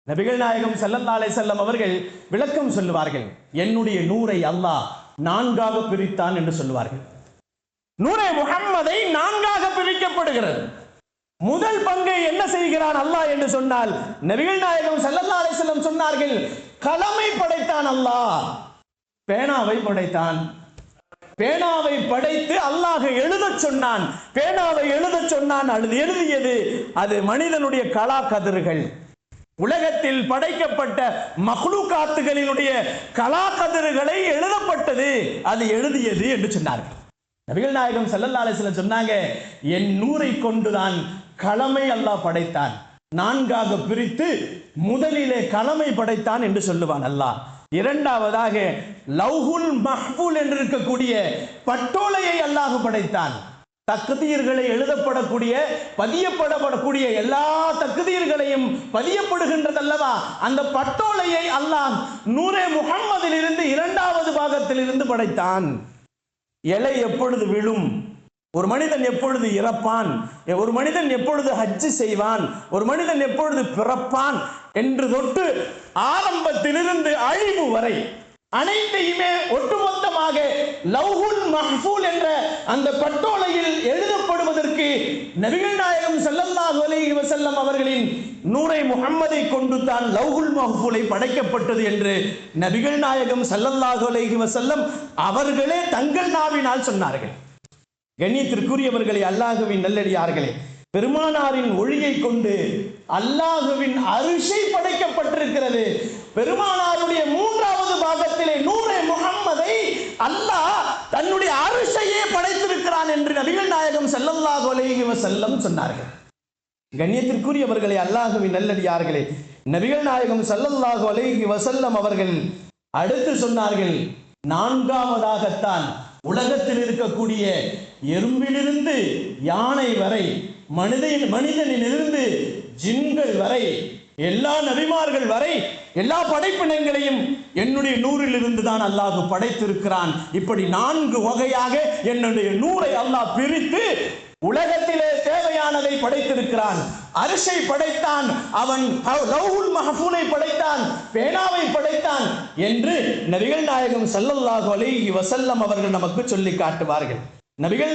நபிகள் நாயகம் ஸல்லல்லாஹு அலைஹி வஸல்லம் அவர்கள் விளக்கம் சொல்லுவார்கள். என்னுடைய நூரை அல்லாஹ் நான்காக பிரித்தான் என்று சொல்லுவார்கள். நூரை முஹம்மதை நான்காக பிரிக்கப்படுகிறது. முதல் பங்கை என்ன செய்கிறான் அல்லாஹ் என்று சொன்னால், நபிகள் நாயகம் ஸல்லல்லாஹு அலைஹி வஸல்லம் சொன்னார்கள், கலமை படைத்தான் அல்லாஹ், பேனாவை படைத்தான். பேனாவை படைத்து அல்லாஹ் எழுதச் சொன்னான். பேனாவை எழுதச் சொன்னான். எழுதியது அது மனிதனுடைய கலா கதிர்கள். உலகத்தில் படைக்கப்பட்ட மக்லூகாத்துகளினுடைய கலா கதிர்களை எழுதப்பட்டது, அது எழுதியது என்று சொன்னார்கள். நபிகள் நாயகம் ஸல்லல்லாஹு அலைஹி வஸல்லம் சொன்னாங்க, என் நூரை கொண்டுதான் கலமை அல்லாஹ் படைத்தான். நான்காக பிரித்து முதலிலே கலமை படைத்தான் என்று சொல்லுவான் அல்லாஹ். இரண்டாவதாக லவ்ஹுல் மஹ்ஃபூல் என்று இருக்கக்கூடிய பட்டோலையை அல்லாஹ் படைத்தான். தக்தீர்களை எழுதப்படக்கூடிய பதியப்படக்கூடிய எல்லா தக்தீர்களையும் பதியப்படுகின்றதல்லவா, அந்த பட்டோலையை அல்லாஹ் நூரே முஹம்மதில் இருந்து இரண்டாவது பாகத்தில் இருந்து படைத்தான். இலை எப்பொழுது விழும், ஒரு மனிதன் எப்பொழுது இறப்பான், ஒரு மனிதன் எப்பொழுது ஹஜ்ஜு செய்வான், ஒரு மனிதன் எப்பொழுது பிறப்பான் என்று தொட்டு ஆரம்பத்திலிருந்து அழிவு வரை அனைத்தையுமே ஒட்டுமொத்தமாக லவ்ஹுல் மஹ்ஃபூல் என்ற அந்த பட்டோலையில் எழுதப்படுவதற்கு நபிகள் நாயகம் ஸல்லல்லாஹு அலைஹி வஸல்லம் அவர்களின் நூரை முஹம்மதை கொண்டு தான் லவ்ஹுல் மஹ்ஃபூலை படைக்கப்பட்டது என்று நபிகள் நாயகம் ஸல்லல்லாஹு அலைஹி வஸல்லம் அவர்களே தங்கள் நாவினால் சொன்னார்கள். கண்ணியத்திற்குரியவர்களே, அல்லாஹ்வின் நல்லடியார்களே, பெருமானாரின் ஒளியை கொண்டு அல்லாஹ்வின் அரிஷை படைக்கப்பட்டிருக்கிறது. பெருமானாருடைய மூன்றாவது பாகத்திலே நூரே முஹம்மதை அல்லாஹ் தன்னுடைய அரிஷையே படைத்திருக்கிறான் என்று நபிகள் நாயகம் ஸல்லல்லாஹு அலைஹி வஸல்லம் சொன்னார்கள். கண்ணியத்திற்குரியவர்களே, அல்லாஹ்வின் நல்லடியார்களே, நபிகள் நாயகம் ஸல்லல்லாஹு அலைஹி வஸல்லம் அவர்கள் அடுத்து சொன்னார்கள், நான்காவதாகத்தான் உலகத்தில் இருக்கக்கூடிய எறும்பிலிருந்து யானை வரை, மனிதனிலிருந்து ஜின்கள் வரை, எல்லா நபிமார்கள் வரை, எல்லா படைப்பினங்களையும் என்னுடைய நூறில் இருந்து தான் அல்லாஹ் படைத்திருக்கிறான். இப்படி 4 வகையாக என்னுடைய நூரை அல்லாஹ் பிரித்து உலகத்திலே தேவையானதை படைத்திருக்கிறான். அரிஷை படைத்தான், அவன் லவ்ஹுல் மஹ்ஃபூலை படைத்தான், பேனாவை படைத்தான் என்று நபிகள் நாயகம் ஸல்லல்லாஹு அலைஹி வஸல்லம் அவர்கள் நமக்கு சொல்லி காட்டுவார்கள். நபிகள்